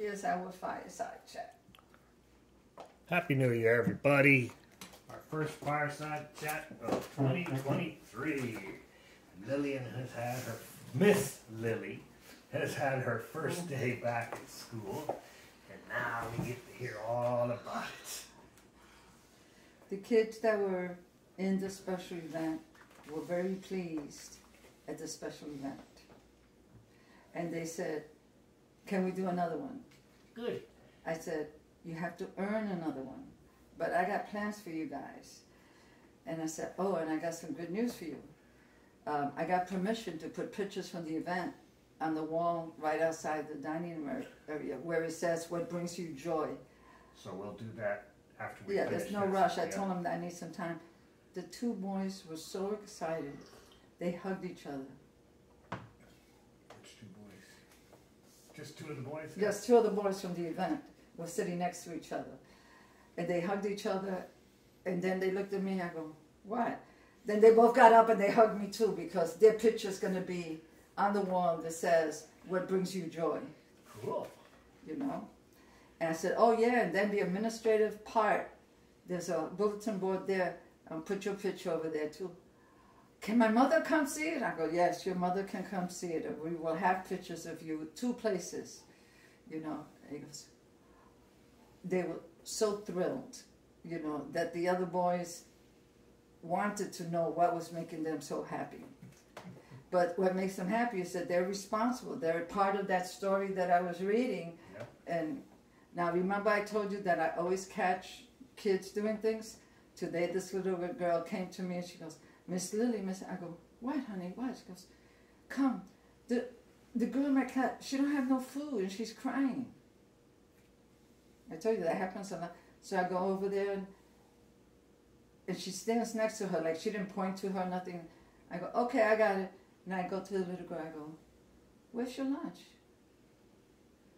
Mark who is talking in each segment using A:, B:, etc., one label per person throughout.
A: Here's our fireside chat.
B: Happy New Year, everybody. Our first fireside chat of 2023. Lillian has had her, Miss Lilly has had her first day back at school, and now we get to hear all about it.
A: The kids that were in the special event were very pleased at the special event. And they said, can we do another one?
B: Good.
A: I said, you have to earn another one. But I got plans for you guys. And I said, oh, and I got some good news for you. I got permission to put pictures from the event on the wall right outside the dining room area where it says, what brings you joy.
B: So we'll do that after we
A: finish.
B: finish
A: There's no
B: this.
A: rush. I told them that I need some time. The two boys were so excited. They hugged each other.
B: Which two boys? Just two of the boys?
A: Yes, two of the boys from the event were sitting next to each other. And they hugged each other, and then they looked at me, I go, what? Then they both got up and they hugged me too, because their picture's going to be on the wall that says, what brings you joy?
B: Cool.
A: You know? And I said, oh yeah, and then the administrative part, there's a bulletin board there, put your picture over there too. Can my mother come see it? I go, yes, your mother can come see it. And we will have pictures of you, 2 places, you know. And he goes, they were so thrilled, you know, that the other boys wanted to know what was making them so happy. But what makes them happy is that they're responsible. They're part of that story that I was reading.
B: Yep.
A: And now remember I told you that I always catch kids doing things? Today this little girl came to me and she goes, Miss Lilly, I go, what honey, what? She goes, come, the girl in my class, she don't have no food and she's crying. I told you that happens a lot. So I go over there and she stands next to her, like she didn't point to her, nothing. I go, okay, I got it. And I go to the little girl, I go, where's your lunch?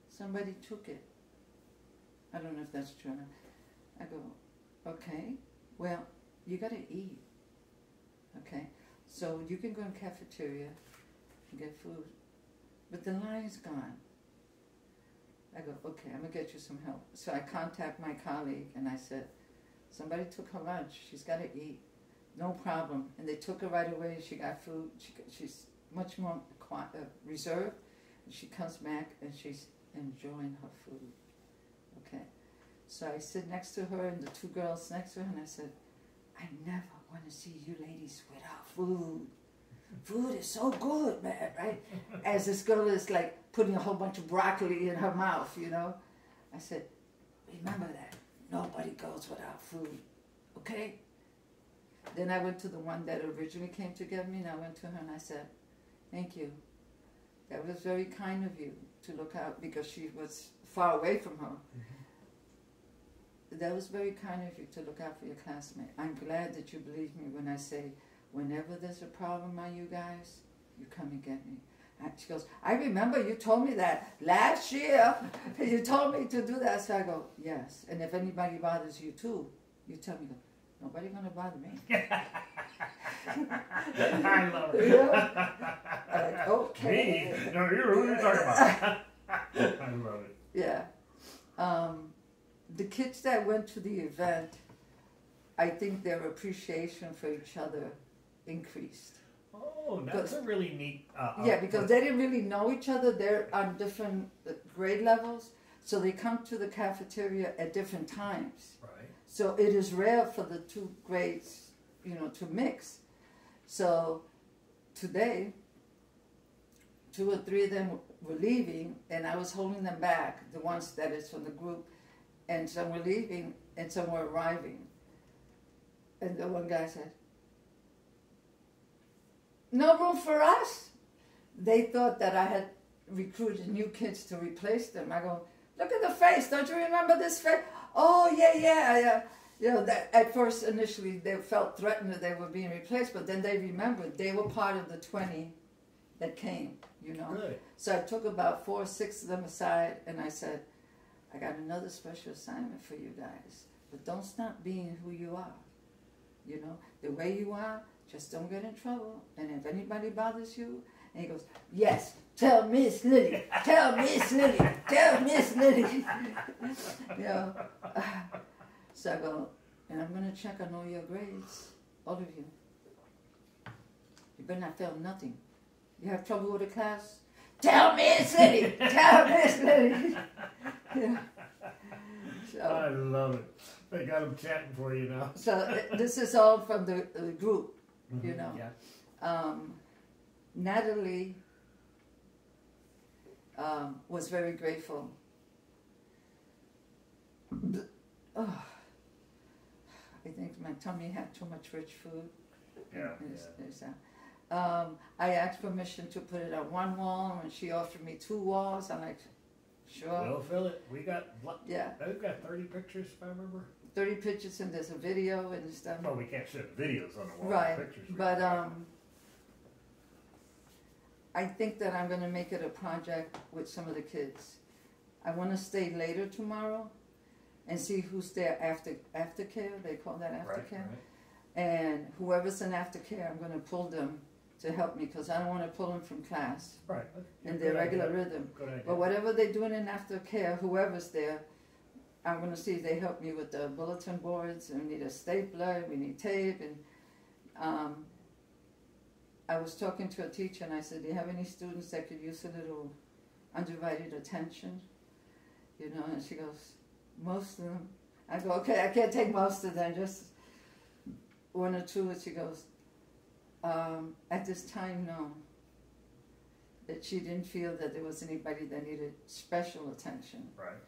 A: Somebody took it. I don't know if that's true or not. I go, okay, well, you got to eat. Okay, so you can go in the cafeteria and get food, but the line's gone. I go, okay, I'm going to get you some help. So I contact my colleague and I said, somebody took her lunch. She's got to eat. No problem. And they took her right away. She got food. She's much more reserved. And she comes back and she's enjoying her food. Okay. So I sit next to her and the 2 girls next to her and I said, I never want to see you ladies without food. Food is so good, man, right? As this girl is like putting a whole bunch of broccoli in her mouth, you know. I said, remember that. Nobody goes without food, okay? Then I went to the one that originally came to get me, and I went to her and I said, thank you. That was very kind of you to look out, because she was far away from her. Mm-hmm. That was very kind of you to look out for your classmate. I'm glad that you believe me when I say, whenever there's a problem on you guys, you come and get me. And she goes, I remember you told me that last year. You told me to do that. So I go, yes. And if anybody bothers you too, you tell me, nobody's going to bother me.
B: I love it.
A: Yeah. Like, okay.
B: Me? No, what are you talking about? I love it.
A: Yeah. The kids that went to the event, I think their appreciation for each other increased.
B: Oh, that's a really neat...
A: yeah, because they didn't really know each other. They're on different grade levels, so they come to the cafeteria at different times.
B: Right.
A: So it is rare for the 2 grades, you know, to mix. So today, 2 or 3 of them were leaving, and I was holding them back, the ones that is from the group, and some were leaving, and some were arriving. And the one guy said, no room for us? They thought that I had recruited new kids to replace them. I go, look at the face. Don't you remember this face? Oh, yeah. You know, that at first, initially, they felt threatened that they were being replaced, but then they remembered they were part of the 20 that came, you know.
B: Good.
A: So I took about 4 or 6 of them aside, and I said, I got another special assignment for you guys, but don't stop being who you are. You know, the way you are, just don't get in trouble. And if anybody bothers you, and he goes, yes, tell Miss Lilly, tell Miss Lilly, tell Miss Lilly. Lilly. You know. So I go, and I'm going to check on all your grades, all of you. You better not fail nothing. You have trouble with a class? Tell Miss Lilly! Tell Miss Lilly! Yeah. So,
B: I love it. They got them chatting for you now.
A: So this is all from the group, you know.
B: Yeah.
A: Natalie was very grateful. Oh, I think my tummy had too much rich food.
B: Yeah.
A: I asked permission to put it on one wall, and she offered me 2 walls. I'm like, sure.
B: We'll fill it. We got,
A: Yeah.
B: We've got 30 pictures, if I remember.
A: 30 pictures, and there's a video and stuff.
B: Well, we can't show videos on the wall.
A: Right,
B: Pictures
A: but I think that I'm going to make it a project with some of the kids. I want to stay later tomorrow and see who's there aftercare. They call that aftercare.
B: Right.
A: And whoever's in aftercare, I'm going to pull them to help me because I don't want to pull them from class
B: Right.
A: in their regular rhythm.
B: Good idea.
A: But whatever they're doing in aftercare, whoever's there, I'm going to see if they help me with the bulletin boards. And we need a stapler, we need tape. And I was talking to a teacher and I said, do you have any students that could use a little undivided attention? You know, and she goes, most of them. I go, okay, I can't take most of them, just 1 or 2. And she goes, at this time, no. That she didn't feel that there was anybody that needed special attention.
B: Right.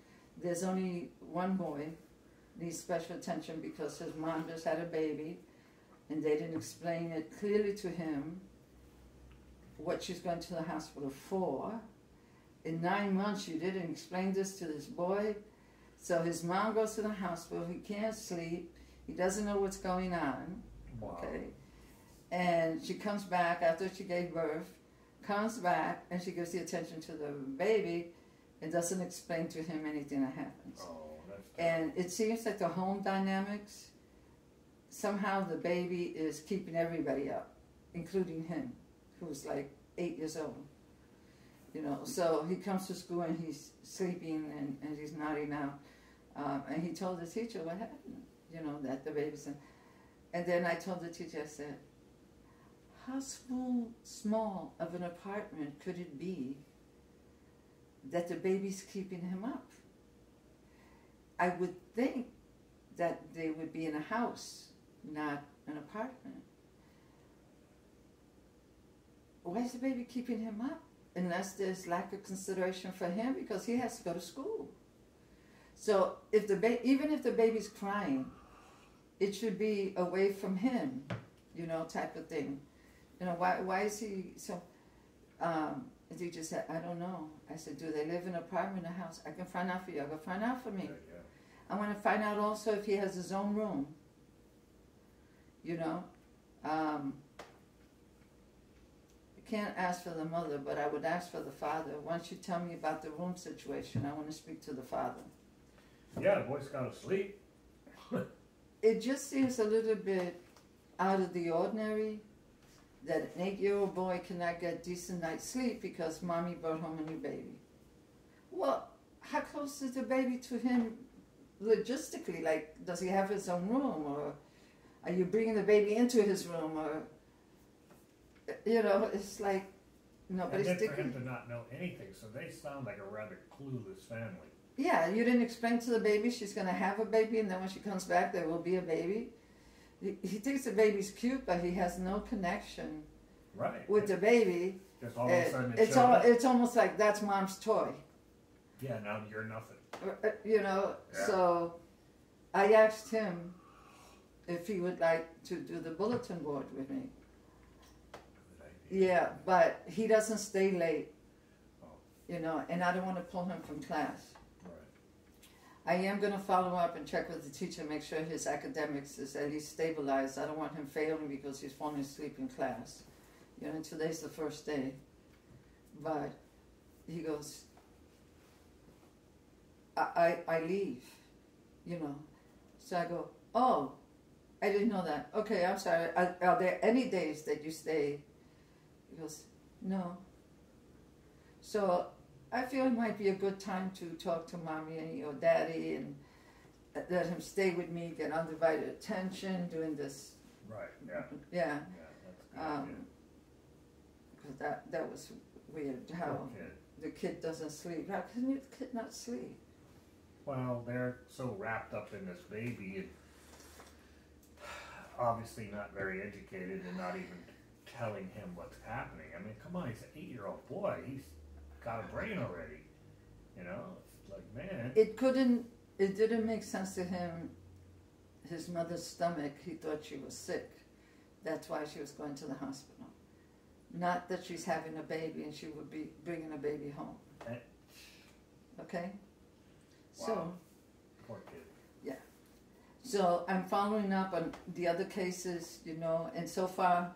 A: There's only one boy needs special attention because his mom just had a baby and they didn't explain it clearly to him what she's going to the hospital for. In 9 months, you didn't explain this to this boy. So his mom goes to the hospital, he can't sleep, he doesn't know what's going on.
B: Wow. Okay.
A: And she comes back after she gave birth, comes back and she gives the attention to the baby and doesn't explain to him anything that happens.
B: Oh, that's
A: and it seems like the home dynamics, somehow the baby is keeping everybody up, including him, who's like 8 years old. You know, so he comes to school and he's sleeping and he's nodding out. And he told the teacher what happened, you know, that the baby's in. And then I told the teacher, I said, how small of an apartment could it be that the baby's keeping him up? I would think that they would be in a house, not an apartment. Why is the baby keeping him up? Unless there's lack of consideration for him because he has to go to school. So if even if the baby's crying, it should be away from him, you know, type of thing. You know, why is he so... the teacher said, I don't know. I said, do they live in an apartment or house? I can find out for you. I go, find out for me.
B: Yeah.
A: I want to find out also if he has his own room. You know? Can't ask for the mother, but I would ask for the father. Once you tell me about the room situation, I want to speak to the father.
B: Yeah, the boy's got to sleep.
A: It just seems a little bit out of the ordinary that an 8-year-old boy cannot get decent night's sleep because mommy brought home a new baby. Well, how close is the baby to him logistically? Like, does he have his own room? Or are you bringing the baby into his room? Or... You know, it's like nobody's
B: and then for
A: thinking.
B: him to not know anything, so they sound like a rather clueless family.
A: Yeah, you didn't explain to the baby she's going to have a baby, and then when she comes back, there will be a baby. He thinks the baby's cute, but he has no connection with the baby.
B: Just all of a sudden
A: it's almost like that's mom's toy.
B: Yeah, now you're nothing.
A: You know,
B: yeah.
A: So I asked him if he would like to do the bulletin board with me. Yeah, but he doesn't stay late, you know, and I don't want to pull him from class. Right. I am going to follow up and check with the teacher, make sure his academics is at least stabilized. I don't want him failing because he's falling asleep in class. You know, today's the first day. But he goes, I leave, you know. So I go, oh, I didn't know that. Okay, I'm sorry. Are there any days that you stay? He goes, no. So I feel it might be a good time to talk to mommy or daddy and let him stay with me, get undivided attention, doing this.
B: Right, yeah.
A: Yeah.
B: Yeah, that's good.
A: Because that was weird, how the kid doesn't sleep. How can your kid not sleep?
B: Well, they're so wrapped up in this baby and obviously not very educated and not even telling him what's happening. I mean, come on, he's an 8-year-old boy. He's got a brain already. You know, it's like, man.
A: It didn't make sense to him. His mother's stomach, he thought she was sick. That's why she was going to the hospital. Not that she's having a baby and she would be bringing a baby home. Okay?
B: Wow.
A: So,
B: Poor kid.
A: yeah. So I'm following up on the other cases, you know, and so far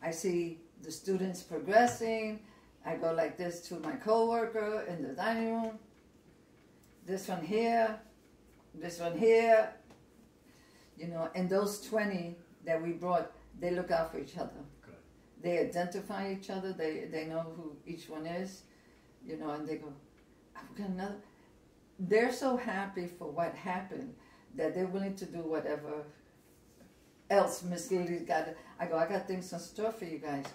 A: I see the students progressing. I go like this to my coworker in the dining room. This one here, you know, and those 20 that we brought, they look out for each other.
B: Good.
A: They identify each other. They know who each one is, you know, and they go, I've got another. They're so happy for what happened that they're willing to do whatever else Miss Lily's got. I go, I got things in store for you guys.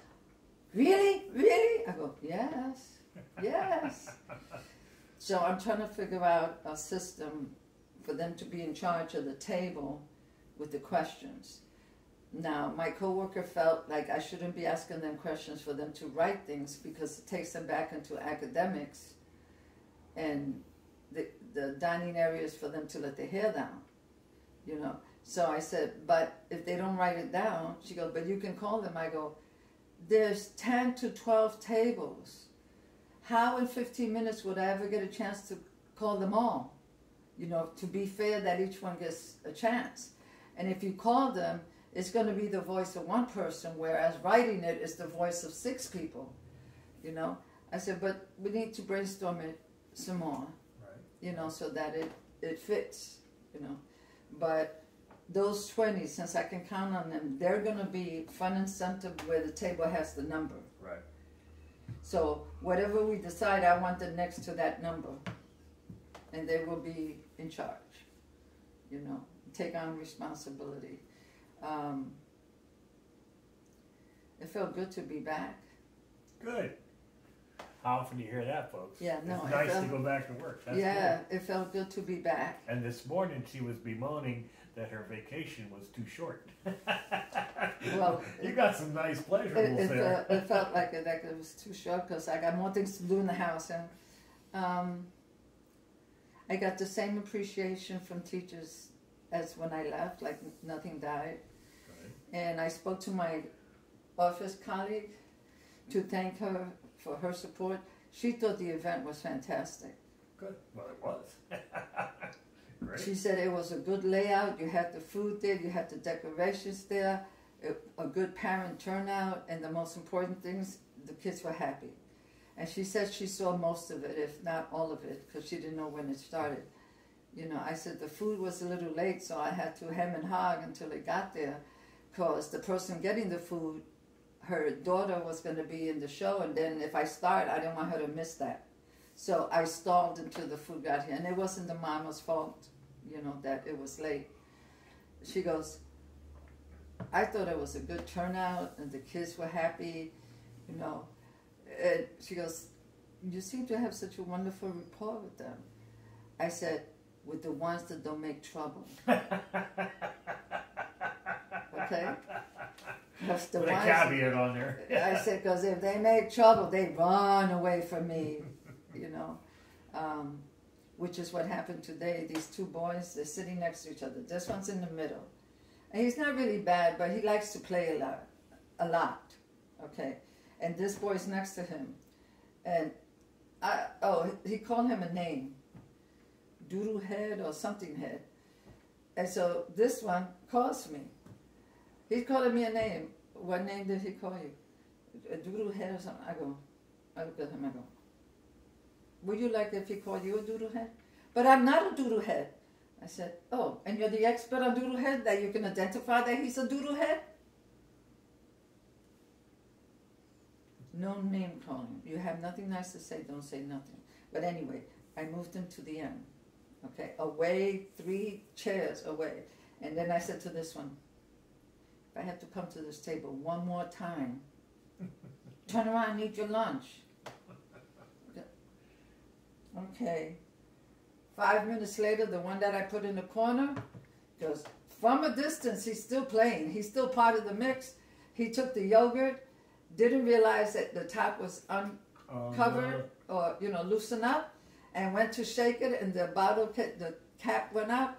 A: Really? Really? I go, yes, yes. So I'm trying to figure out a system for them to be in charge of the table with the questions. Now, my coworker felt like I shouldn't be asking them questions for them to write things because it takes them back into academics, and the dining areas for them to let their hair down, you know. So I said, but if they don't write it down, she goes, but you can call them. I go, there's 10 to 12 tables. How in 15 minutes would I ever get a chance to call them all? You know, to be fair that each one gets a chance. And if you call them, it's going to be the voice of one person, whereas writing it is the voice of 6 people, you know. I said, but we need to brainstorm it some more,
B: right,
A: you know, so that it fits, you know. But those 20, since I can count on them, they're going to be front and center where the table has the number.
B: right.
A: So whatever we decide, I want them next to that number. And they will be in charge, you know, take on responsibility. It felt good to be back.
B: Good. How often do you hear that, folks?
A: Yeah, no,
B: it's nice to go back to work. That's
A: yeah,
B: good.
A: It felt good to be back.
B: And this morning she was bemoaning that her vacation was too short.
A: Well,
B: you got some nice pleasurables there.
A: It felt like it was too short because I got more things to do in the house. And I got the same appreciation from teachers as when I left, like nothing died.
B: Right.
A: And I spoke to my office colleague to thank her for her support. She thought the event was fantastic.
B: Good. Well, it was. Great.
A: She said it was a good layout. You had the food there, you had the decorations there, a good parent turnout, and the most important things, the kids were happy. And she said she saw most of it, if not all of it, because she didn't know when it started. You know, I said the food was a little late, so I had to hem and hog until it got there, because the person getting the food, her daughter was going to be in the show, and then if I start, I didn't want her to miss that. So I stalled until the food got here, and it wasn't the mama's fault, you know, that it was late. She goes, I thought it was a good turnout, and the kids were happy, you know. And she goes, you seem to have such a wonderful rapport with them. I said, with the ones that don't make trouble. Okay? That's the
B: Put a
A: ones,
B: caveat on there.
A: I said, because if they make trouble, they run away from me, you know. Which is what happened today. These 2 boys, they're sitting next to each other. This one's in the middle. And he's not really bad, but he likes to play a lot. Okay? And this boy's next to him. And, he called him a name. Doodle head or something head. And so this one calls me. He's calling me a name. What name did he call you? A doodle head or something? I look at him, I go, would you like if he called you a doodle head? But I'm not a doodle head. I said, oh, and you're the expert on doodle head, that you can identify that he's a doodle head? No name calling. You have nothing nice to say, don't say nothing. But anyway, I moved him to the end. Okay, away, 3 chairs away. And then I said to this one, if I have to come to this table one more time, turn around and eat your lunch. Okay. 5 minutes later, the one that I put in the corner goes, from a distance, he's still playing. He's still part of the mix. He took the yogurt, didn't realize that the top was uncovered or, loosened up, and went to shake it, and the cap went up.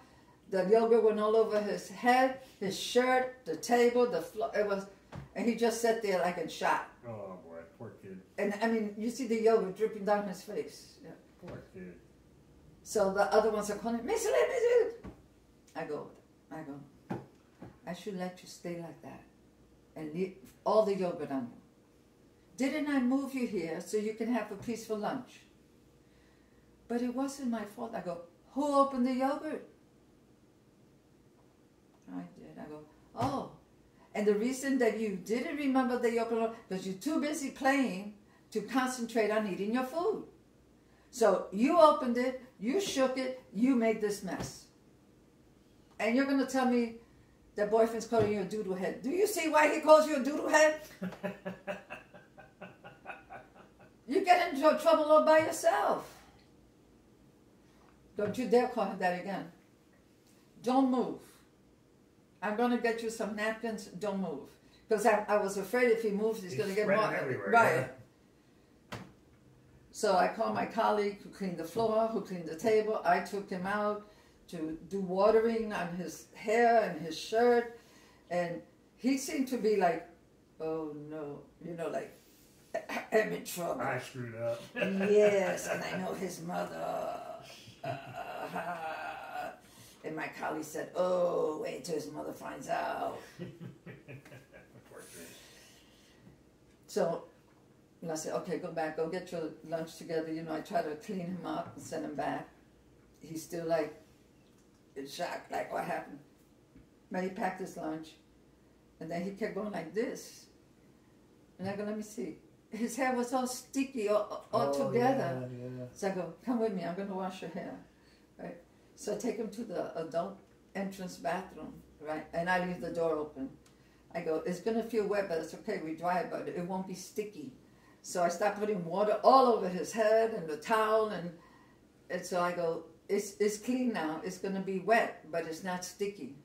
A: The yogurt went all over his head, his shirt, the table, the floor. And he just sat there like in shock.
B: Oh boy, poor kid.
A: And I mean, you see the yogurt dripping down his face. Yeah.
B: Poor kid.
A: So the other ones are calling, Miss Lilly. I go, I should let you stay like that and leave all the yogurt on you. Didn't I move you here so you can have a peaceful lunch? But it wasn't my fault. I go, who opened the yogurt? I did. I go, oh. And the reason that you didn't remember the yogurt because you're too busy playing to concentrate on eating your food. So you opened it, you shook it, you made this mess. And you're going to tell me that boyfriend's calling you a doodle head. Do you see why he calls you a doodle head? You get into trouble all by yourself. Don't you dare call him that again. Don't move. I'm going to get you some napkins. Don't move. Because I was afraid if he moves, he's going to get more.
B: Everywhere,
A: right. Yeah. So I called my colleague who cleaned the floor, who cleaned the table. I took him out to do watering on his hair and his shirt. And he seemed to be like, oh no, like, I'm in trouble.
B: I screwed up.
A: Yes, and I know his mother. And my colleague said, oh, wait till his mother finds out. So I said, okay, go back, go get your lunch together. I try to clean him up and send him back. He's still like in shock, like what happened? But he packed his lunch. And then he kept going like this. And I go, let me see. His hair was all sticky, all together. Yeah. So I go, come with me, I'm going to wash your hair. Right? So I take him to the adult entrance bathroom, right? And I leave the door open. I go, it's going to feel wet, but it's okay, we dry it, but it won't be sticky. So I start putting water all over his head and the towel, and so I go, it's clean now. It's going to be wet, but it's not sticky.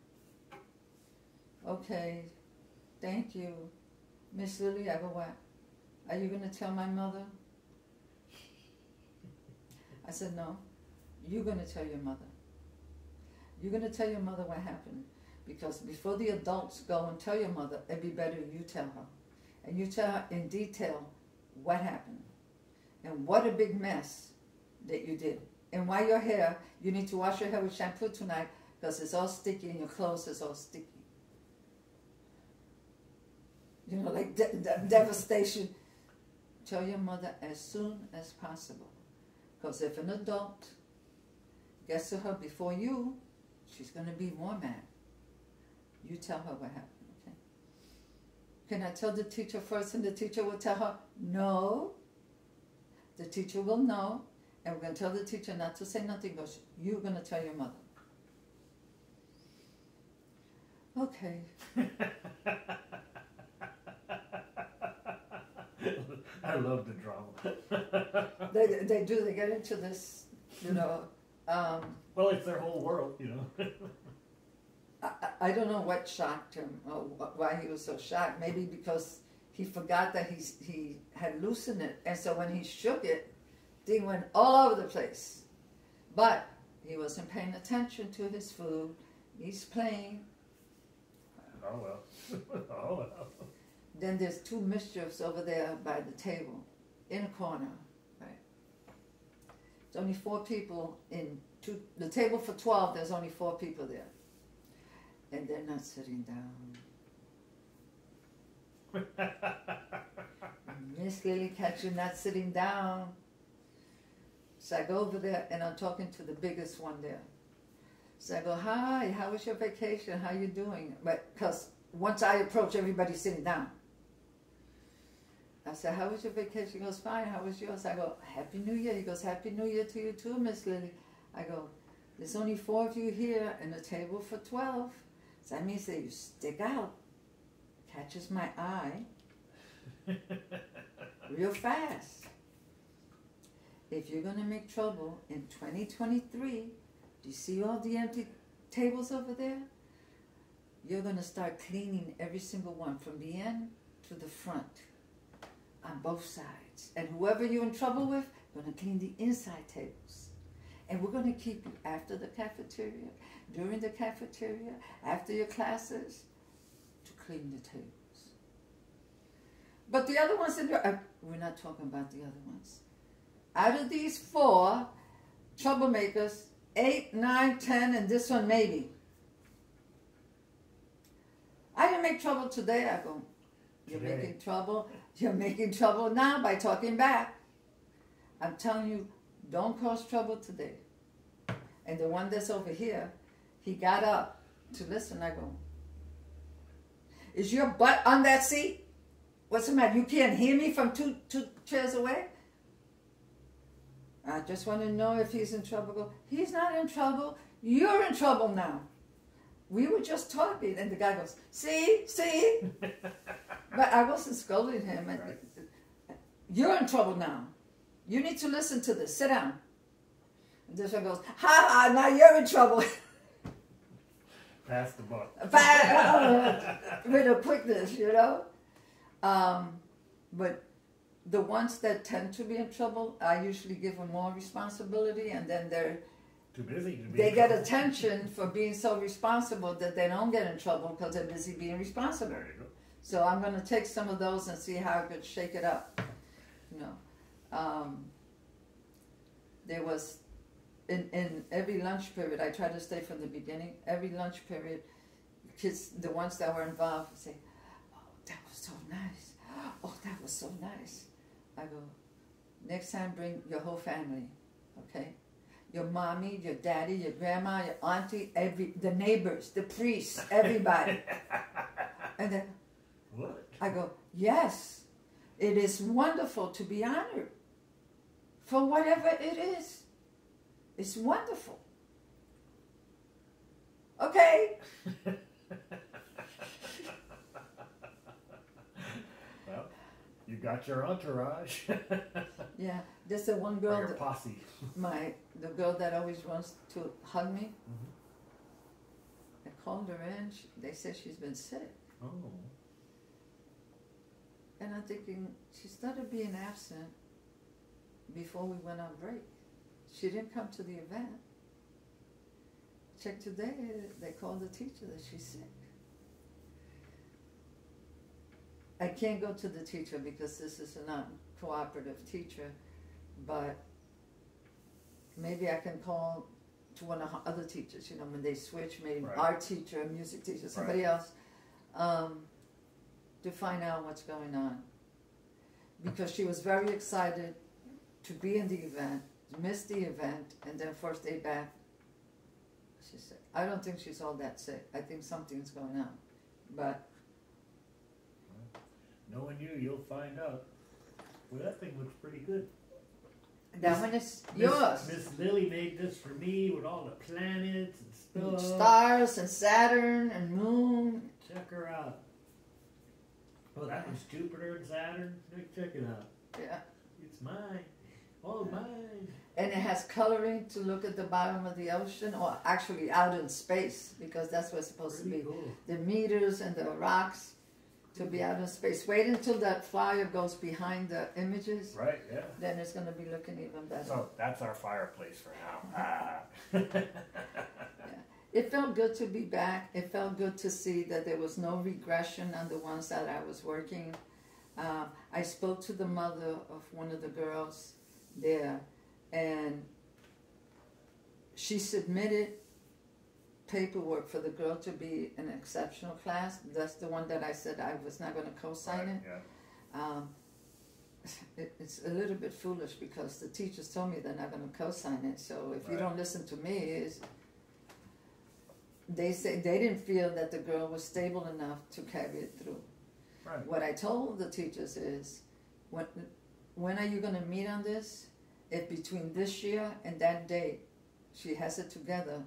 A: Okay, thank you. Miss Lilly, I go, what? Are you going to tell my mother? I said, no. You're going to tell your mother. You're going to tell your mother what happened. Because before the adults go and tell your mother, it'd be better you tell her. And you tell her in detail what happened. And what a big mess that you did. And while you're here, you need to wash your hair with shampoo tonight because it's all sticky and your clothes is all sticky. Like devastation. Tell your mother as soon as possible. Because if an adult gets to her before you, she's going to be more mad. You tell her what happened, okay? Can I tell the teacher first and the teacher will tell her? No. The teacher will know, and we're going to tell the teacher not to say nothing, but you're going to tell your mother. Okay.
B: I love the drama.
A: They do. They get into this,
B: well, it's their whole world,
A: I don't know what shocked him or why he was so shocked. Maybe because he forgot that he had loosened it. And so when he shook it, thing went all over the place. But he wasn't paying attention to his food. He's playing.
B: Oh, well. Oh, well.
A: Then there's 2 mischiefs over there by the table, in a corner, right? There's only 4 people the table for 12, there's only 4 people there. And they're not sitting down. Miss Lilly catch you not sitting down. So I go over there and I'm talking to the biggest one there. So I go, hi, how was your vacation? How you doing? But because once I approach, everybody's sitting down. I said, how was your vacation? He goes, fine. How was yours? I go, Happy New Year. He goes, Happy New Year to you too, Miss Lily. I go, there's only 4 of you here and a table for 12. So that means that you stick out. Catches my eye real fast. If you're going to make trouble in 2023, do you see all the empty tables over there? You're going to start cleaning every single one from the end to the front on both sides. And whoever you're in trouble with, going to clean the inside tables. And we're going to keep you after the cafeteria, during the cafeteria, after your classes, to clean the tables. But the other ones, we're not talking about the other ones. Out of these 4 troublemakers, 8, 9, 10, and this one maybe. I didn't make trouble today. I go, you're making trouble. You're making trouble now by talking back. I'm telling you, don't cause trouble today. And the one that's over here, he got up to listen. I go, is your butt on that seat? What's the matter? You can't hear me from two chairs away? I just want to know if he's in trouble. Go, he's not in trouble. You're in trouble now. We were just talking. And the guy goes, see? But I wasn't scolding him. Right. You're in trouble now. You need to listen to this. Sit down. And this one goes, ha ha, now you're in trouble.
B: Pass the buck.
A: With a quickness, you know. But the ones that tend to be in trouble, I usually give them more responsibility, and then they're
B: too busy to be
A: they get attention for being so responsible that they don't get in trouble because they're busy being responsible.
B: There you go.
A: So I'm going to take some of those and see how I could shake it up. You know, there was in every lunch period. I try to stay from the beginning. Every lunch period, kids, the ones that were involved, would say, "Oh, that was so nice. Oh, that was so nice." I go, next time bring your whole family, okay? Your mommy, your daddy, your grandma, your auntie, the neighbors, the priests, everybody. And then
B: what?
A: I go, yes, it is wonderful to be honored for whatever it is. It's wonderful. Okay.
B: Well, you got your entourage.
A: Yeah, there's the one girl.
B: Or your posse.
A: The girl that always wants to hug me.
B: Mm-hmm.
A: I called her in. They said she's been sick.
B: Oh.
A: And I'm thinking, she started being absent before we went on break. She didn't come to the event. Check today, they called the teacher that she's sick. I can't go to the teacher because this is a non-cooperative teacher, but maybe I can call to one of her other teachers, you know, when they switch, maybe
B: right.
A: Art teacher, music teacher, somebody
B: right.
A: else, to find out what's going on. Because she was very excited to be in the event, missed the event, and then first day back, she's sick. I don't think she's all that sick. I think something's going on. But
B: knowing you, you'll find out. Well, that thing looks pretty good.
A: that one is yours.
B: Miss Lily made this for me with all the planets and stuff.
A: Stars and Saturn and Moon.
B: Check her out. Oh, that was Jupiter and Saturn. Check it out.
A: Yeah.
B: It's mine. All mine.
A: And it has coloring to look at the bottom of the ocean, or actually out in space, because that's what it's supposed to be.
B: Cool.
A: The meters and the rocks to be out in space. Wait until that flyer goes behind the images.
B: Right, yeah.
A: Then it's going to be looking even better.
B: So that's our fireplace for now.
A: Yeah. It felt good to be back. It felt good to see that there was no regression on the ones that I was working. I spoke to the mother of one of the girls there, and she submitted paperwork for the girl to be an exceptional class. That's the one that I said I was not going to co-sign it.
B: Yeah.
A: It's a little bit foolish because the teachers told me they're not going to co-sign it. So if you don't listen to me, they say they didn't feel that the girl was stable enough to carry it through.
B: Right.
A: What I told the teachers is, when are you going to meet on this? If between this year and that date she has it together,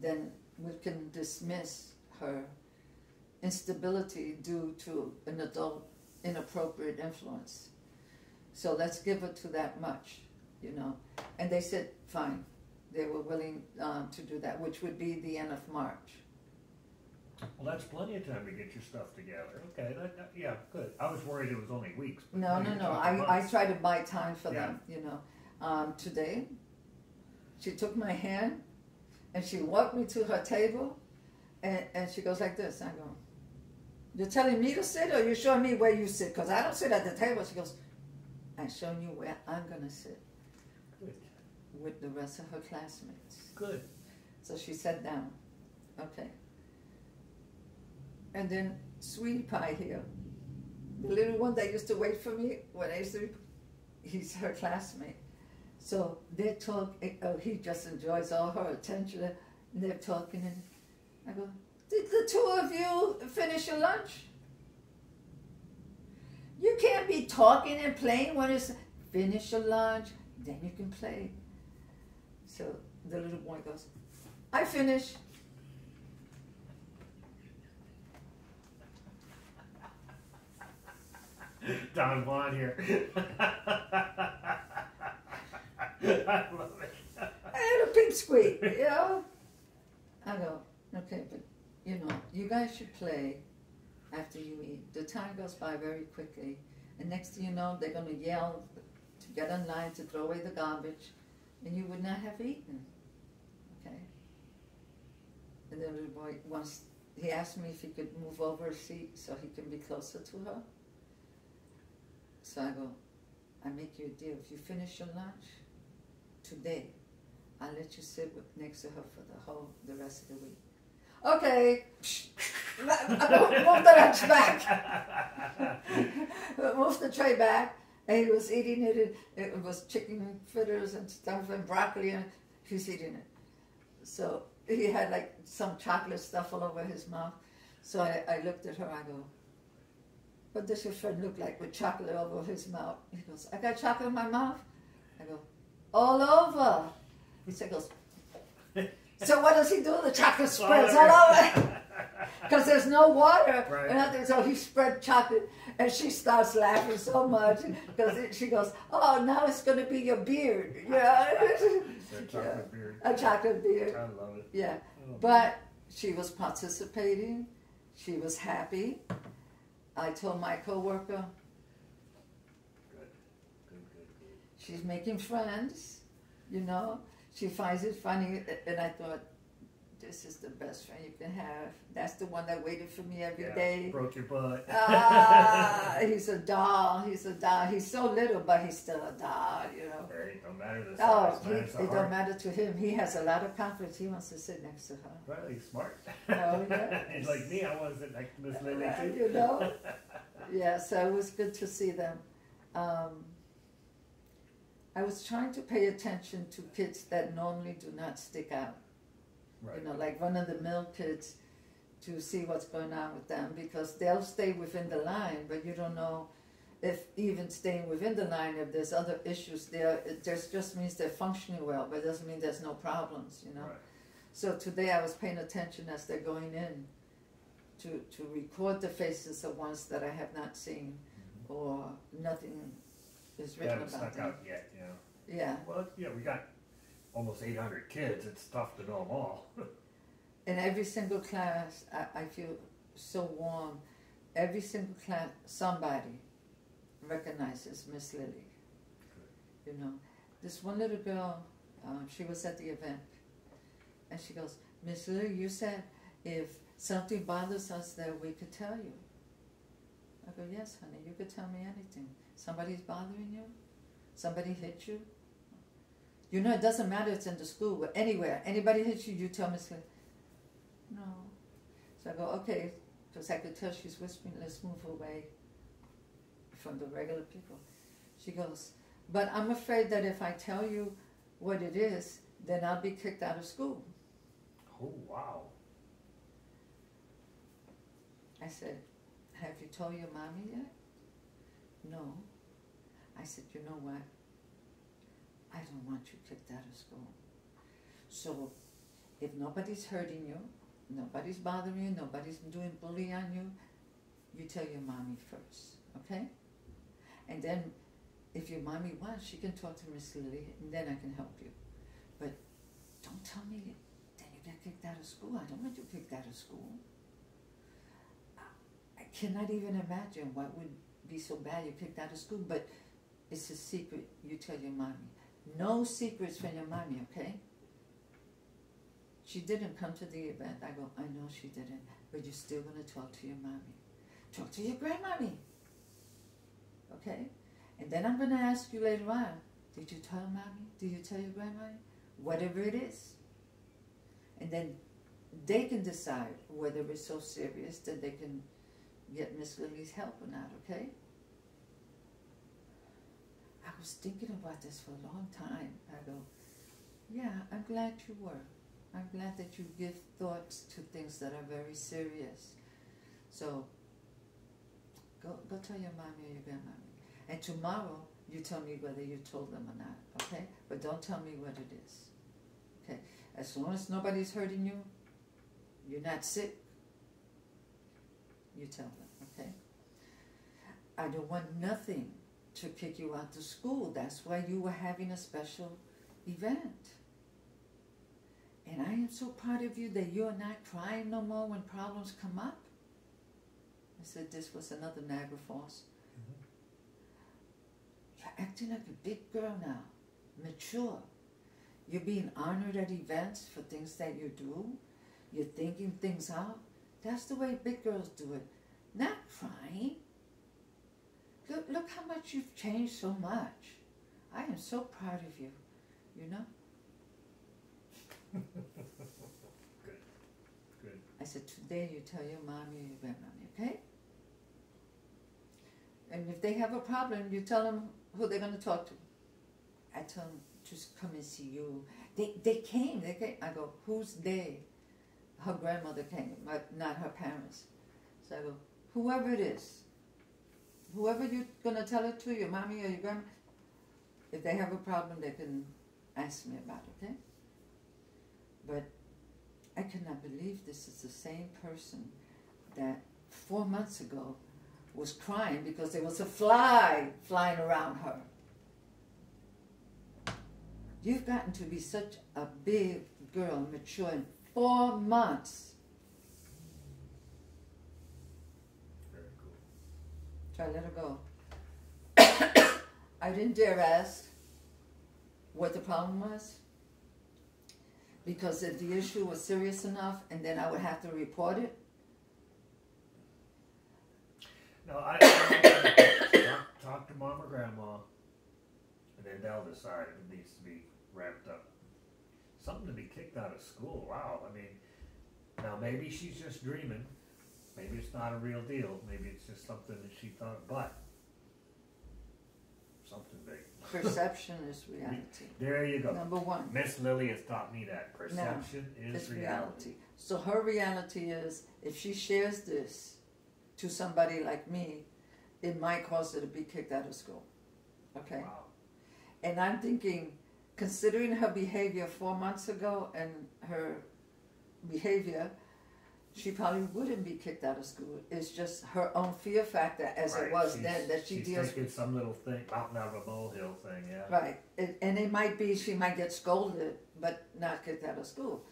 A: then we can dismiss her instability due to an adult inappropriate influence. So let's give her to that much, you know. And they said, fine. They were willing to do that, which would be the end of March.
B: Well, that's plenty of time to get your stuff together. Okay, yeah, good. I was worried it was only weeks. But
A: No. I try to buy time for them, you know. Today, she took my hand and she walked me to her table and she goes like this. I go, you're telling me to sit or you're showing me where you sit? Because I don't sit at the table. She goes, I'm showing you where I'm going to sit.
B: Good.
A: With the rest of her classmates.
B: Good.
A: So she sat down. Okay. And then Sweetie Pie here, the little one that used to wait for me when I used to, he's her classmate. So they talk, he just enjoys all her attention. And they're talking and I go, did the two of you finish your lunch? You can't be talking and playing when it's finish your lunch, then you can play. So the little boy goes, I finished.
B: Don Juan here. I love it.
A: I had a pig squeak, you know? I go, okay, but, you know, you guys should play after you eat. The time goes by very quickly. And next thing you know, they're going to yell to get in line to throw away the garbage. And you would not have eaten. Okay? And the little boy, once he asked me if he could move over a seat so he can be closer to her. So I go, I make you a deal. If you finish your lunch today, I'll let you sit next to her for the rest of the week. Okay. Move the lunch back. Move the tray back. And he was eating it. It was chicken fritters and stuff and broccoli, and he's eating it. So he had like some chocolate stuff all over his mouth. So I looked at her. I go, what does your friend look like with chocolate all over his mouth? He goes, I got chocolate in my mouth. I go, all over. He goes, so what does he do? The chocolate spreads all over. Because there's no water. Right. So he spread chocolate. And she starts laughing so much. Because she goes, oh, now it's going to be your beard. Yeah.
B: A chocolate beard.
A: A chocolate beard.
B: I love it.
A: Yeah. But she was participating. She was happy. I told my coworker,
B: good.
A: She's making friends, you know. She finds it funny, and I thought, this is the best friend you can have. That's the one that waited for me every day.
B: Broke your butt.
A: He's a doll. He's a doll. He's so little, but he's still a doll, you know.
B: It don't matter the size.
A: It don't matter to him. He has a lot of confidence. He wants to sit next to her.
B: Well, he's smart.
A: Oh, yeah.
B: He's like me. I want to sit next to Miss Lilly, too.
A: You know? Yeah, so it was good to see them. I was trying to pay attention to kids that normally do not stick out.
B: Right.
A: You know, like run-of-the-mill kids, to see what's going on with them, because they'll stay within the line, but you don't know if even staying within the line, if there's other issues there. It just means they're functioning well, but it doesn't mean there's no problems, you know.
B: Right.
A: So today I was paying attention as they're going in to record the faces of ones that I have not seen, or nothing is written about them.
B: Stuck out yet, you know.
A: Yeah.
B: Well, yeah, we got almost 800 kids. It's tough to know them all.
A: In every single class, I feel so warm. Every single class, somebody recognizes Miss Lilly. You know, this one little girl, she was at the event, and she goes, Miss Lilly, you said if something bothers us that we could tell you. I go, yes, honey, you could tell me anything. Somebody's bothering you? Somebody hit you? You know, it doesn't matter, it's in the school, but anywhere. Anybody hits you, you tell Miss Lilly. No. So I go, okay, because I could tell she's whispering, let's move away from the regular people. She goes, but I'm afraid that if I tell you what it is, then I'll be kicked out of school.
B: Oh, wow.
A: I said, have you told your mommy yet? No. I said, you know what? I don't want you kicked out of school. So if nobody's hurting you, nobody's bothering you, nobody's doing bullying on you, you tell your mommy first, okay? And then if your mommy wants, she can talk to Miss Lilly, and then I can help you. But don't tell me then you get kicked out of school. I don't want you kicked out of school. I cannot even imagine what would be so bad you kicked out of school, but it's a secret you tell your mommy. No secrets from your mommy, okay? She didn't come to the event. I go, I know she didn't, but you're still going to talk to your mommy. Talk to your grandmommy, okay? And then I'm going to ask you later on, did you tell mommy? Did you tell your grandmommy? Whatever it is. And then they can decide whether it's so serious that they can get Miss Lily's help or not, okay? I was thinking about this for a long time. I go, yeah, I'm glad you were. I'm glad that you give thoughts to things that are very serious. So, go tell your mommy or your grandmommy. And tomorrow, you tell me whether you told them or not, okay? But don't tell me what it is, okay? As long as nobody's hurting you, you're not sick, you tell them, okay? I don't want nothing to kick you out to school. That's why you were having a special event. And I am so proud of you that you are not crying no more when problems come up. I said this was another Niagara Falls. You're acting like a big girl now, mature. You're being honored at events for things that you do. You're thinking things out. That's the way big girls do it. Not crying. Look how much you've changed so much. I am so proud of you, you know?
B: Good. Good.
A: I said, today you tell your mommy or your grandmommy, okay? And if they have a problem, you tell them who they're going to talk to. I tell them, just come and see you. They came. I go, who's they? Her grandmother came, but not her parents. So I go, whoever it is, whoever you're going to tell it to, your mommy or your grandma, if they have a problem, they can ask me about it, okay? But I cannot believe this is the same person that 4 months ago was crying because there was a fly flying around her. You've gotten to be such a big girl, mature in 4 months.
B: Very cool.
A: So I let her go. I didn't dare ask what the problem was, because if the issue was serious enough and then I would have to report it.
B: No, I talk to mom or grandma, and then they'll decide if it needs to be wrapped up. Something to be kicked out of school, wow. I mean, now maybe she's just dreaming. Maybe it's not a real deal. Maybe it's just something that she thought, but something big.
A: Perception is reality.
B: There you go.
A: Number one.
B: Miss Lilly has taught me that. Perception is reality.
A: So her reality is, if she shares this to somebody like me, it might cause her to be kicked out of school. Okay?
B: Wow.
A: And I'm thinking, considering her behavior 4 months ago and her behavior, she probably wouldn't be kicked out of school. It's just her own fear factor, as it was then, that she deals with.
B: She's thinking some little thing, mountain out of a molehill thing, yeah.
A: Right. And it might be she might get scolded, but not kicked out of school.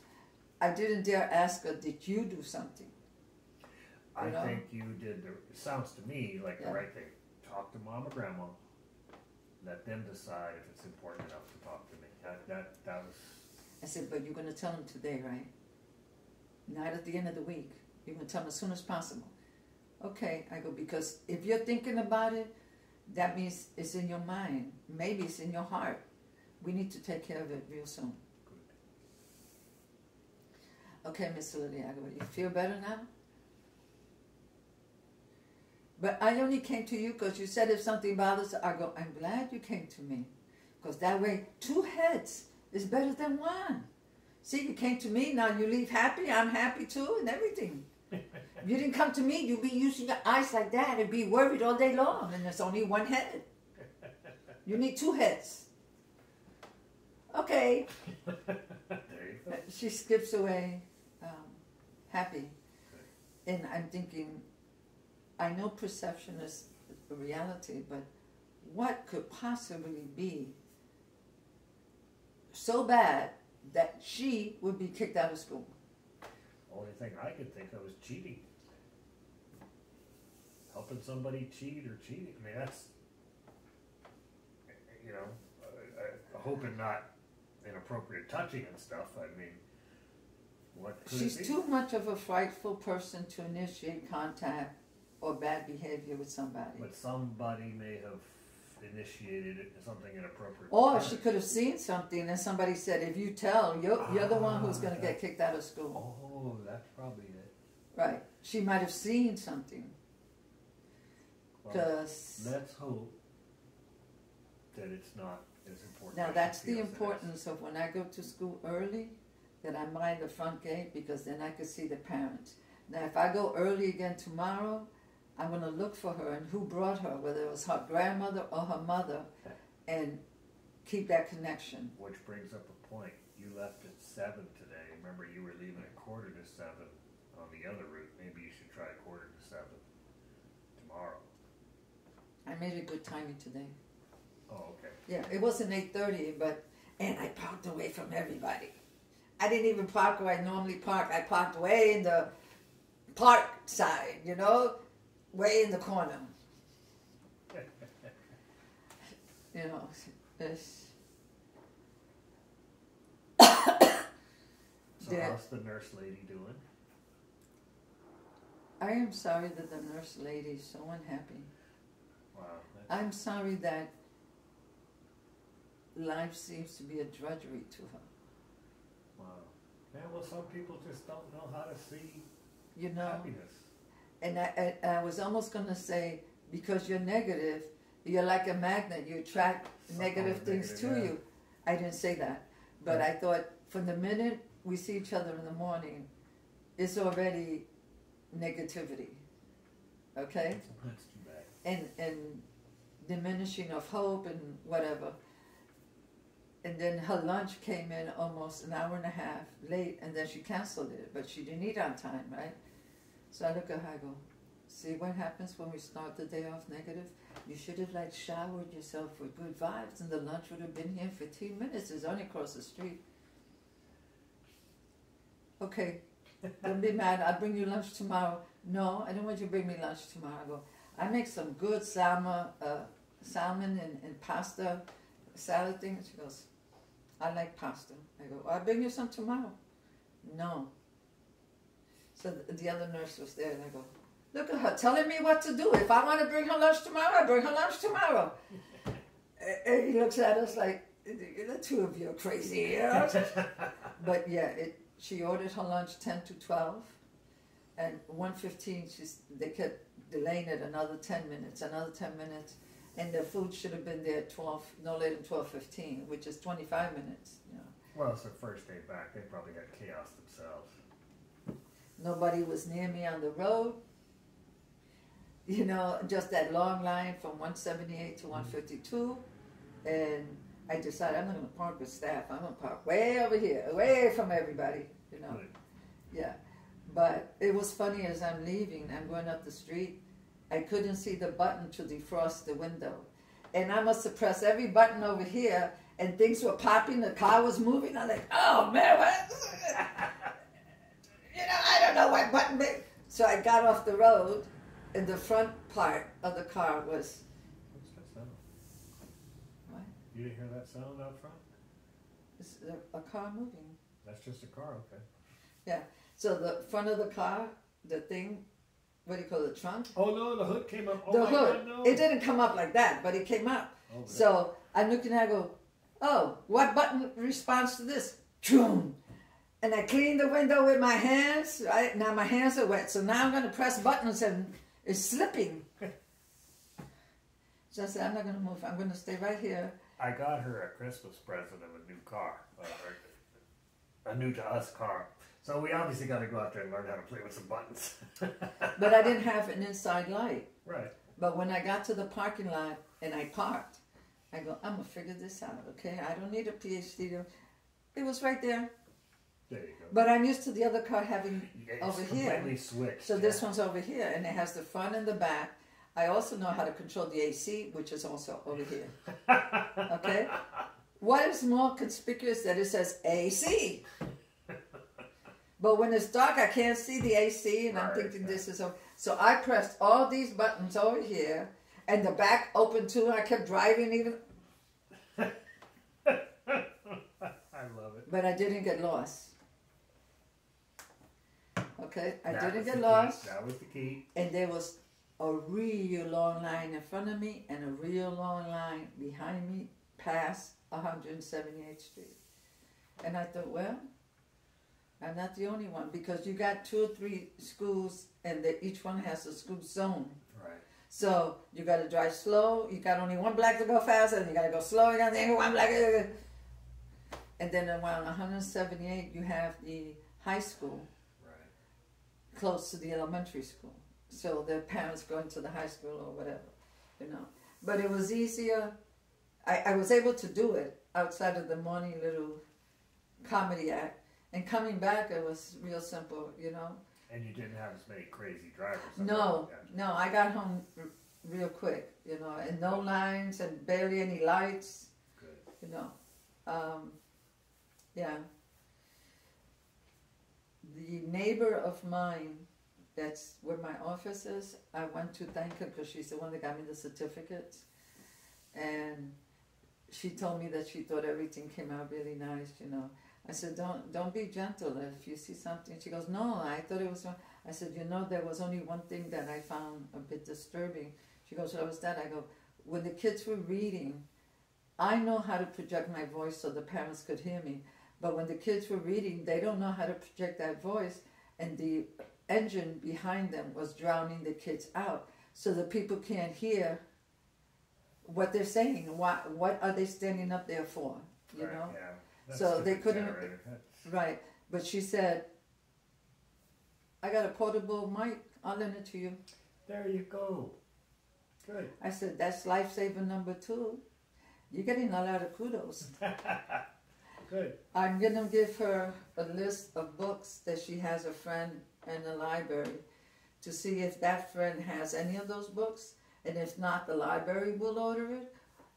A: I didn't dare ask her, did you do something?
B: I think you did, it sounds to me like the right thing. Talk to mom or grandma. Let them decide if it's important enough to talk to me. That was...
A: I said, but you're going to tell them today, right? Not at the end of the week. You're going to tell them as soon as possible. Okay, I go, because if you're thinking about it, that means it's in your mind. Maybe it's in your heart. We need to take care of it real soon. Good. Okay, Miss Lilly, I go, you feel better now? But I only came to you because you said if something bothers her, I go, I'm glad you came to me. Because that way, 2 heads is better than 1. See, you came to me, now you leave happy, I'm happy too, and everything. If you didn't come to me, you'd be using your eyes like that and be worried all day long, and there's only 1 head. You need 2 heads. Okay.
B: There you go.
A: She skips away, happy. And I'm thinking, I know perception is a reality, but what could possibly be so bad that she would be kicked out of school?
B: Only thing I could think of is cheating. Helping somebody cheat or cheating. I mean, that's, you know, hoping not inappropriate touching and stuff. I mean, what could
A: She's
B: it be?
A: too much of a frightful person to initiate contact or bad behavior with somebody.
B: But somebody may have initiated something inappropriate.
A: Or she could have seen something and somebody said, if you tell, you're the one who's going to get kicked out of school.
B: Oh, that's probably it.
A: Right. She might have seen something.
B: Well,
A: 'Cause
B: let's hope that it's not as important.
A: now
B: as
A: that's
B: she
A: the
B: feels it is.
A: importance of when I go to school early, that I mind the front gate, because then I can see the parents. Now if I go early again tomorrow, I'm going to look for her and who brought her, whether it was her grandmother or her mother, and keep that connection.
B: Which brings up a point. You left at 7 today. Remember, you were leaving at 6:45 on the other route. Maybe you should try 6:45 tomorrow.
A: I made a good timing today.
B: Oh, okay.
A: Yeah, it wasn't 8:30, and I parked away from everybody. I didn't even park where I normally park. I parked way in the park side, you know, way in the corner. You know, it's...
B: So how's the nurse lady doing?
A: I am sorry that the nurse lady is so unhappy.
B: Wow.
A: I'm sorry that life seems to be a drudgery to her.
B: Wow. Yeah, well, some people just don't know how to see
A: You know?
B: happiness.
A: And I was almost going to say, because you're negative, you're like a magnet. You attract negative things to you. I didn't say that. But I thought from the minute we see each other in the morning, it's already negativity. Okay?
B: That's too bad.
A: And diminishing of hope and whatever. And then her lunch came in almost an hour and a half late, and then she canceled it. But she didn't eat on time, right? So I look at her, I go, see what happens when we start the day off negative? You should have like showered yourself with good vibes, and the lunch would have been here in 15 minutes. It's only across the street. Okay, don't be mad. I'll bring you lunch tomorrow. No, I don't want you to bring me lunch tomorrow. I go, I make some good salmon and pasta salad thing. She goes, I like pasta. I go, I'll bring you some tomorrow. No. So the other nurse was there, and I go, look at her telling me what to do. If I want to bring her lunch tomorrow, I bring her lunch tomorrow. And he looks at us like, the two of you are crazy, you know? But yeah, she ordered her lunch 10 to 12, and 1:15, they kept delaying it another 10 minutes, and the food should have been there at 12, no later than 12:15, which is 25 minutes, you know.
B: Well, it's their first day back. They probably had chaos themselves.
A: Nobody was near me on the road. You know, just that long line from 178 to 152. And I decided I'm not going to park with staff. I'm going to park way over here, away from everybody, you know.
B: Right.
A: Yeah. But it was funny as I'm leaving, I'm going up the street, I couldn't see the button to defrost the window. And I must have pressed every button over here, and things were popping, the car was moving. I'm like, oh man, what? You know, I don't know what button. So I got off the road, and the front part of the car was...
B: What's that sound?
A: What?
B: You didn't hear that sound out front?
A: It's a car moving.
B: That's just a car, okay.
A: Yeah. So the front of the car, the thing, what do you call it, the trunk?
B: Oh no, the hood came up. Oh
A: The
B: my
A: hood.
B: God, no.
A: It didn't come up like that, but it came up.
B: Oh,
A: So I'm looking at it, I go, oh, what button responds to this? Choom. And I cleaned the window with my hands. Right? Now my hands are wet, so now I'm going to press buttons and it's slipping. So I said, I'm not going to move. I'm going to stay right here.
B: I got her a Christmas present of a new car. A new to us car. So we obviously got to go out there and learn how to play with some buttons.
A: But I didn't have an inside light.
B: Right.
A: But when I got to the parking lot and I parked, I go, I'm going to figure this out, okay? I don't need a PhD. It was right there.
B: There you go.
A: But I'm used to the other car having
B: It's
A: over
B: completely
A: here.
B: switched.
A: So this one's over here, and it has the front and the back. I also know how to control the AC, which is also over here. Okay? What is more conspicuous that it says AC? But when it's dark, I can't see the AC, and I'm thinking this is over. So I pressed all these buttons over here, and the back opened too. I kept driving even.
B: I love it.
A: But I didn't get lost. Okay, I
B: That
A: didn't
B: was
A: get
B: the
A: lost.
B: key. That was the key.
A: And there was a real long line in front of me and a real long line behind me past 178th Street. And I thought, well, I'm not the only one, because you got 2 or 3 schools and each one has a school zone.
B: Right.
A: So you got to drive slow. You got only one block to go fast, and you got to go slow. You got only one block. And then around 178, you have the high school close to the elementary school. So their parents going to the high school or whatever, you know. But it was easier. I was able to do it outside of the morning little comedy act. And coming back, it was real simple, you know.
B: And you didn't have as many crazy drivers.
A: No, I got home real quick, you know, and no lines and barely any lights.
B: Good.
A: You know. Yeah. The neighbor of mine, that's where my office is, I went to thank her because she's the one that got me the certificates. And she told me that she thought everything came out really nice, you know. I said, don't be gentle if you see something. She goes, no, I thought it was wrong. I said, you know, there was only one thing that I found a bit disturbing. She goes, what was that? I go, when the kids were reading, I know how to project my voice so the parents could hear me. But when the kids were reading, they don't know how to project that voice. And the engine behind them was drowning the kids out. So the people can't hear what they're saying. What are they standing up there for? You know?
B: Yeah. That's
A: So they couldn't,
B: generator.
A: right. But she said, I got a portable mic. I'll lend it to you.
B: There you go. Good.
A: I said, that's lifesaver number 2. You're getting a lot of kudos.
B: Good.
A: I'm going to give her a list of books that she has a friend in the library to see if that friend has any of those books. And if not, the library will order it.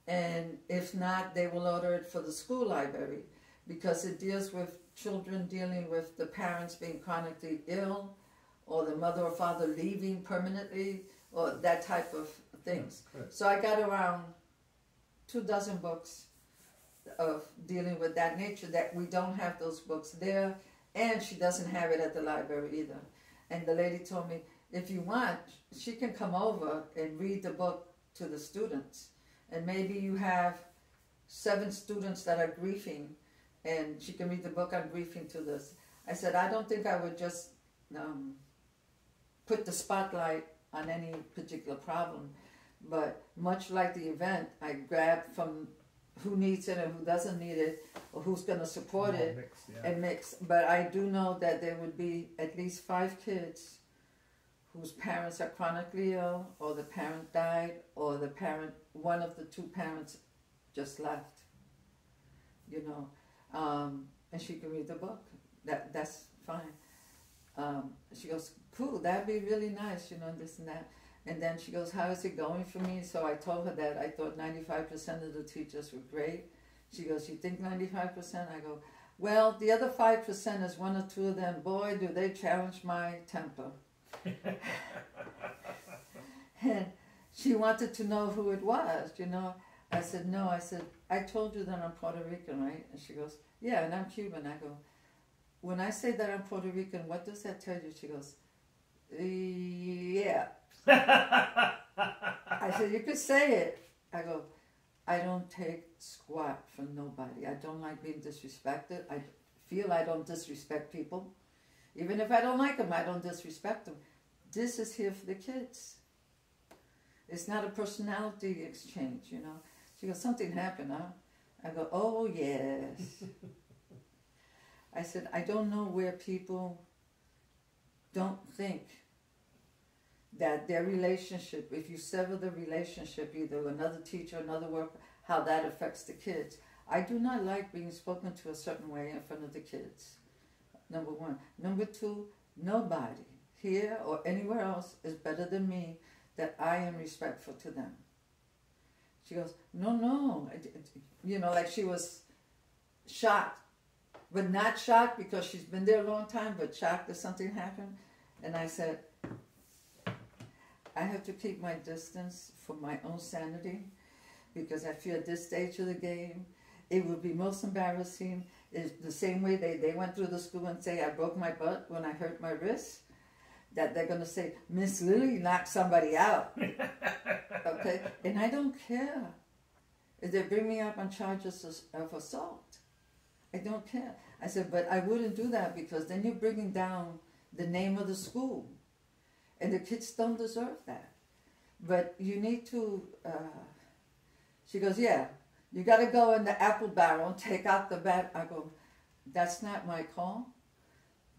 A: And if not, they will order it for the school library, because it deals with children dealing with the parents being chronically ill, or the mother or father leaving permanently, or that type of things.
B: Yeah,
A: so I got around 24 books of dealing with that nature, that we don't have those books there, and she doesn't have it at the library either. And the lady told me, if you want, she can come over and read the book to the students. And maybe you have 7 students that are grieving, and she can read the book on grieving to this. I said, I don't think I would just put the spotlight on any particular problem, but much like the event, I grab from who needs it and who doesn't need it, or who's going to support it,
B: mixed,
A: and mix. But I do know that there would be at least 5 kids whose parents are chronically ill, or the parent died, or the parent, one of the 2 parents just left, you know, and she can read the book. That's fine. She goes, cool, that'd be really nice, you know, this and that. And then she goes, how is it going for me? So I told her that I thought 95% of the teachers were great. She goes, you think 95%? I go, well, the other 5% is 1 or 2 of them. Boy, do they challenge my temper. And she wanted to know who it was, you know. I said, no. I said, I told you that I'm Puerto Rican, right? And she goes, yeah, and I'm Cuban. I go, when I say that I'm Puerto Rican, what does that tell you? She goes, yeah. I said, you could say it. I go, I don't take squat from nobody. I don't like being disrespected. I feel I don't disrespect people. Even if I don't like them, I don't disrespect them. This is here for the kids. It's not a personality exchange, you know. She goes, something happened, huh? I go, oh, yes. I said, I don't know where people don't think that their relationship, if you sever the relationship, either another teacher, another worker, how that affects the kids. I do not like being spoken to a certain way in front of the kids, number one. Number two, nobody here or anywhere else is better than me that I am respectful to them. She goes, no. You know, like she was shocked, but not shocked because she's been there a long time, but shocked that something happened. And I said, I have to keep my distance for my own sanity, because I feel at this stage of the game, it would be most embarrassing. It's the same way they went through the school and say, I broke my butt when I hurt my wrist, that they're going to say, Miss Lilly knocked somebody out. Okay? And I don't care if they bring me up on charges of assault. I don't care. I said, but I wouldn't do that, because then you're bringing down the name of the school. And the kids don't deserve that. But you need to, she goes, yeah, you got to go in the apple barrel and take out the bat. I go, that's not my call,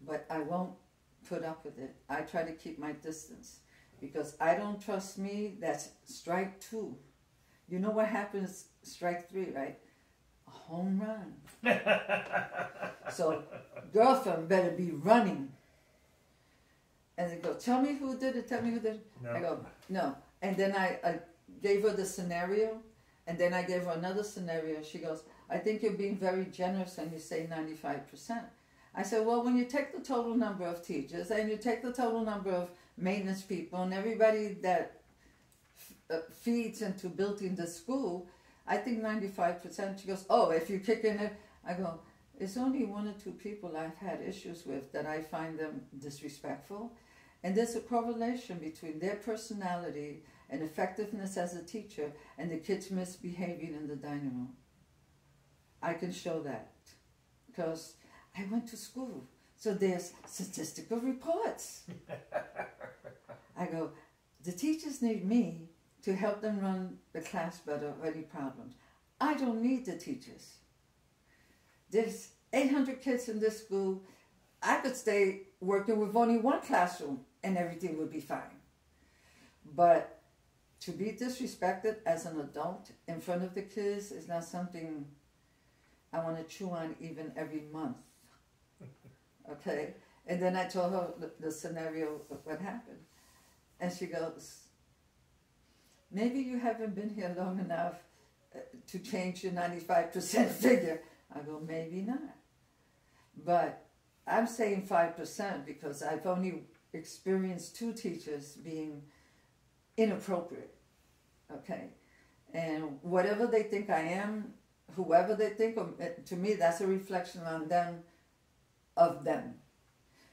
A: but I won't put up with it. I try to keep my distance, because I don't trust me. That's strike two. You know what happens strike three, right? A home run. So girlfriend better be running. And they go, tell me who did it, tell me who did it. No. I go, no. And then I gave her the scenario, and then I gave her another scenario. She goes, I think you're being very generous and you say 95%. I said, well, when you take the total number of teachers and you take the total number of maintenance people and everybody that feeds into building the school, I think 95%. She goes, oh, if you kick in it, I go, it's only one or two people I've had issues with that I find them disrespectful. And there's a correlation between their personality and effectiveness as a teacher and the kids misbehaving in the dining room. I can show that because I went to school. So there's statistical reports. I go, the teachers need me to help them run the class better or any problems. I don't need the teachers. There's 800 kids in this school. I could stay working with only one classroom and everything would be fine. But to be disrespected as an adult in front of the kids is not something I want to chew on even every month. Okay? And then I told her the scenario of what happened. And she goes, maybe you haven't been here long enough to change your 95% figure. I go, maybe not. But I'm saying 5% because I've only experienced 2 teachers being inappropriate. Okay? And whatever they think I am, whoever they think, to me, that's a reflection on them, of them.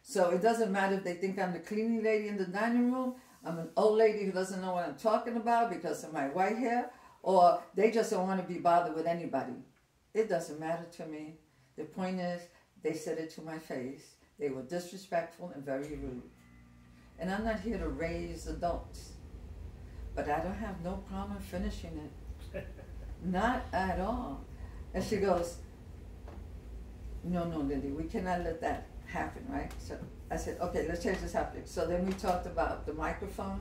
A: So it doesn't matter if they think I'm the cleaning lady in the dining room, I'm an old lady who doesn't know what I'm talking about because of my white hair, or they just don't want to be bothered with anybody. It doesn't matter to me. The point is, they said it to my face. They were disrespectful and very rude. And I'm not here to raise adults. But I don't have no problem finishing it. Not at all. And she goes, no, Lilly, we cannot let that happen, right? So I said, okay, let's change the subject. So then we talked about the microphone.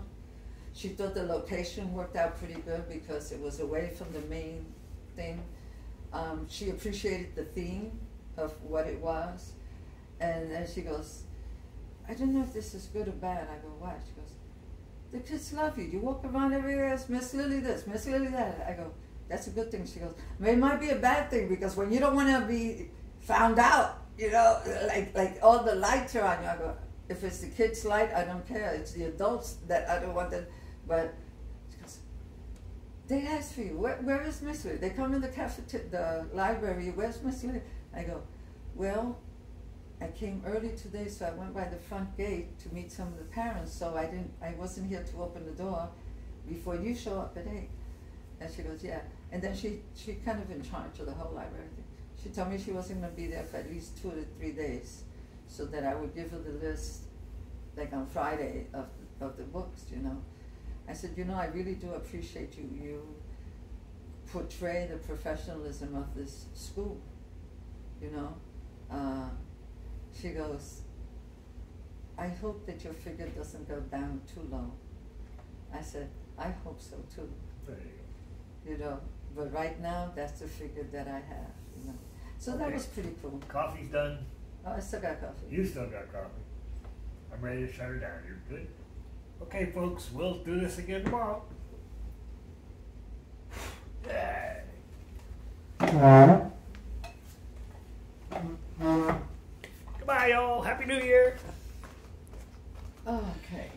A: She thought the location worked out pretty good because it was away from the main thing. She appreciated the theme of what it was. And then she goes, I don't know if this is good or bad. I go, why? She goes, the kids love you. You walk around everywhere else, Miss Lilly this, Miss Lilly that. I go, that's a good thing. She goes, it might be a bad thing because when you don't want to be found out, you know, like all the lights are on you. I go, if it's the kids' light, I don't care. It's the adults that I don't want them. But she goes, they asked for you. Where is Miss Lilly? They come in the library. Where's Miss Lilly? I go, well, I came early today, so I went by the front gate to meet some of the parents. So I wasn't here to open the door before you show up at 8. And she goes, yeah. And then she kind of in charge of the whole library thing. She told me she wasn't going to be there for at least 2 to 3 days, so that I would give her the list, like on Friday, of the books, you know. I said, you know, I really do appreciate you. You portray the professionalism of this school, you know. She goes, I hope that your figure doesn't go down too low. I said, I hope so too.
B: There you go.
A: You know, But right now, that's the figure that I have. You know. So that
B: Okay.
A: was pretty cool.
B: Coffee's done.
A: Oh, I still got coffee.
B: You still got coffee. I'm ready to shut her down. You're good? Okay, folks, we'll do this again tomorrow. Yay. Goodbye, y'all. Happy New Year.
A: Okay.